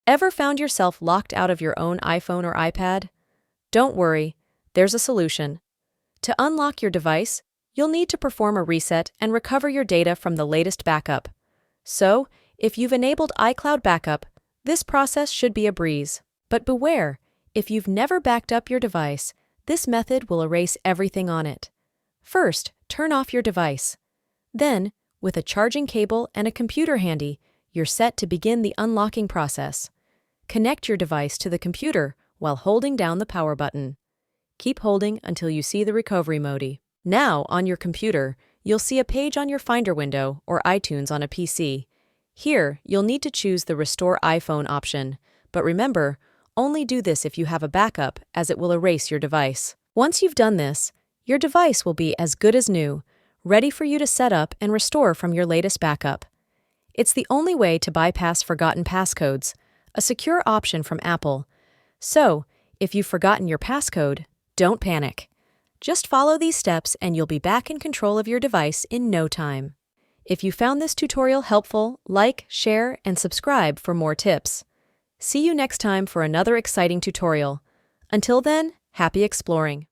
Ever found yourself locked out of your own iPhone or iPad? Don't worry, there's a solution. To unlock your device, you'll need to perform a reset and recover your data from the latest backup. So, if you've enabled iCloud Backup, this process should be a breeze. But beware, if you've never backed up your device, this method will erase everything on it. First, turn off your device. Then, with a charging cable and a computer handy, you're set to begin the unlocking process. Connect your device to the computer while holding down the power button. Keep holding until you see the recovery mode. Now, on your computer, you'll see a page on your Finder window or iTunes on a PC. Here, you'll need to choose the Restore iPhone option, but remember, only do this if you have a backup, as it will erase your device. Once you've done this, your device will be as good as new, ready for you to set up and restore from your latest backup. It's the only way to bypass forgotten passcodes, a secure option from Apple. So, if you've forgotten your passcode, don't panic. Just follow these steps and you'll be back in control of your device in no time. If you found this tutorial helpful, like, share, and subscribe for more tips. See you next time for another exciting tutorial. Until then, happy exploring!